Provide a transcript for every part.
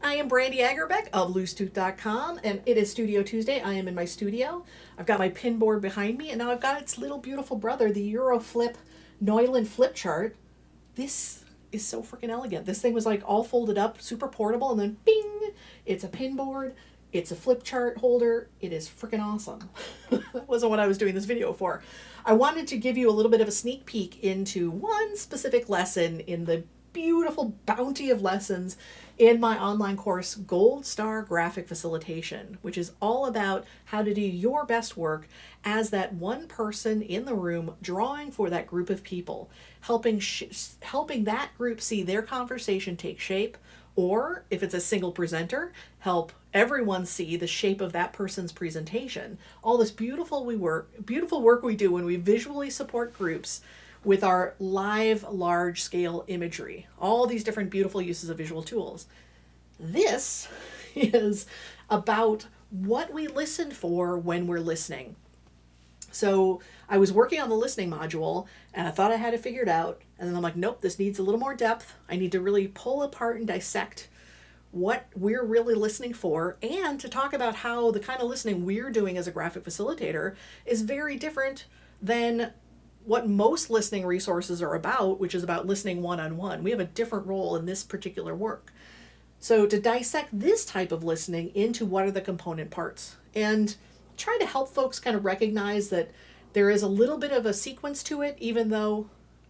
I am Brandy Agerbeck of LooseTooth.com, and it is Studio Tuesday. I am in my studio. I've got my pin board behind me, and now I've got its little beautiful brother, the Euroflip Neuland flip chart. This is so freaking elegant. This thing was like all folded up, super portable, and then bing! It's a pin board. It's a flip chart holder. It is freaking awesome. That wasn't what I was doing this video for. I wanted to give you a little bit of a sneak peek into one specific lesson in the beautiful bounty of lessons in my online course, Gold Star Graphic Facilitation, which is all about how to do your best work as that one person in the room drawing for that group of people, helping that group see their conversation take shape, or if it's a single presenter, help everyone see the shape of that person's presentation. All this beautiful work we do when we visually support groups with our live large scale imagery, all these different beautiful uses of visual tools. This is about what we listen for when we're listening. So I was working on the listening module and I thought I had it figured out. And then I'm like, nope, this needs a little more depth. I need to really pull apart and dissect what we're really listening for, and to talk about how the kind of listening we're doing as a graphic facilitator is very different than what most listening resources are about, which is about listening one-on-one. We have a different role in this particular work. So to dissect this type of listening into what are the component parts and try to help folks kind of recognize that there is a little bit of a sequence to it, even though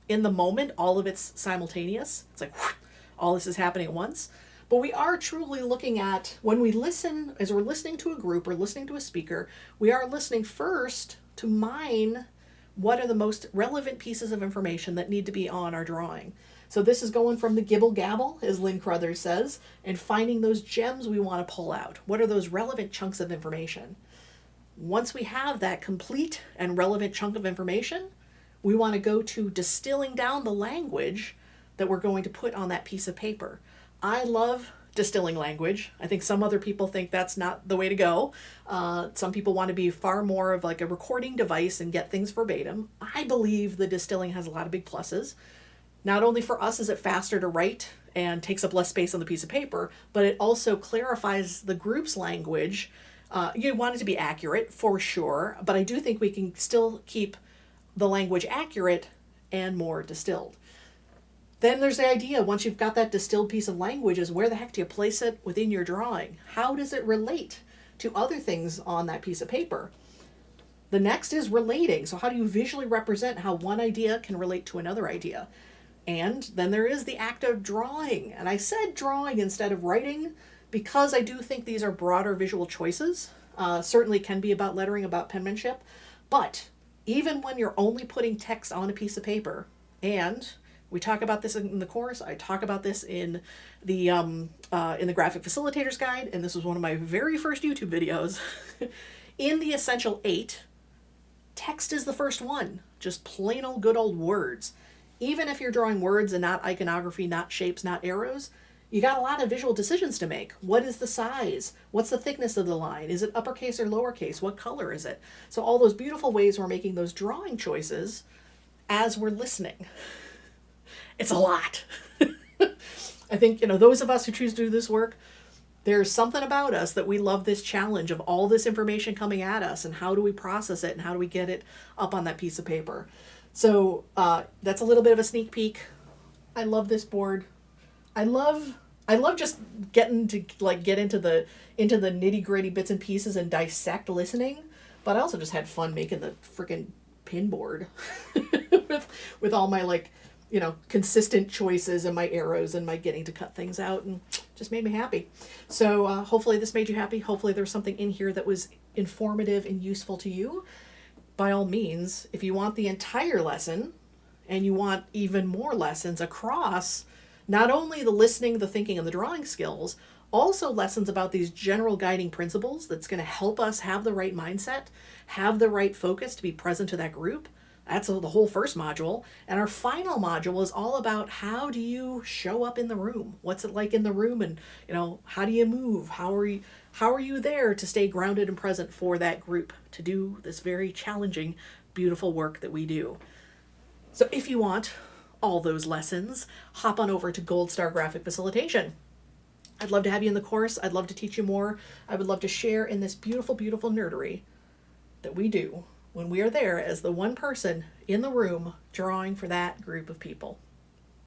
in the moment all of it's simultaneous. It's like whoosh, all this is happening at once. But we are truly looking at, when we listen, as we're listening to a group or listening to a speaker, we are listening first to mine what are the most relevant pieces of information that need to be on our drawing. So this is going from the gibble gabble, as Lynn Crothers says, and finding those gems we want to pull out. What are those relevant chunks of information? Once we have that complete and relevant chunk of information, we want to go to distilling down the language that we're going to put on that piece of paper. I love distilling language. I think some other people think that's not the way to go. Some people want to be far more of like a recording device and get things verbatim. I believe the distilling has a lot of big pluses. Not only for us is it faster to write and takes up less space on the piece of paper, but it also clarifies the group's language. You want it to be accurate for sure, but I do think we can still keep the language accurate and more distilled. Then there's the idea, once you've got that distilled piece of language, is where the heck do you place it within your drawing? How does it relate to other things on that piece of paper? The next is relating. So how do you visually represent how one idea can relate to another idea? And then there is the act of drawing. And I said drawing instead of writing because I do think these are broader visual choices. Certainly can be about lettering, about penmanship. But even when you're only putting text on a piece of paper, and we talk about this in the course. I talk about this in the graphic facilitators guide, and this was one of my very first YouTube videos. In the Essential 8, text is the first one. Just plain old good old words. Even if you're drawing words and not iconography, not shapes, not arrows, you got a lot of visual decisions to make. What is the size? What's the thickness of the line? Is it uppercase or lowercase? What color is it? So all those beautiful ways we're making those drawing choices as we're listening. It's a lot. I think, those of us who choose to do this work, there's something about us that we love this challenge of all this information coming at us, and how do we process it and how do we get it up on that piece of paper. So that's a little bit of a sneak peek. I love this board. I love just getting to get into the nitty gritty bits and pieces and dissect listening. But I also just had fun making the freaking pin board with all my consistent choices and my arrows and my getting to cut things out, and just made me happy. So hopefully this made you happy. Hopefully there's something in here that was informative and useful to you. By all means, if you want the entire lesson and you want even more lessons across not only the listening, the thinking, and the drawing skills, also lessons about these general guiding principles that's going to help us have the right mindset, have the right focus to be present to that group. That's the whole first module. And our final module is all about how do you show up in the room? What's it like in the room? And, how do you move? How are you there to stay grounded and present for that group to do this very challenging, beautiful work that we do? So if you want all those lessons, hop on over to Gold Star Graphic Facilitation. I'd love to have you in the course. I'd love to teach you more. I would love to share in this beautiful, beautiful nerdery that we do when we are there as the one person in the room drawing for that group of people.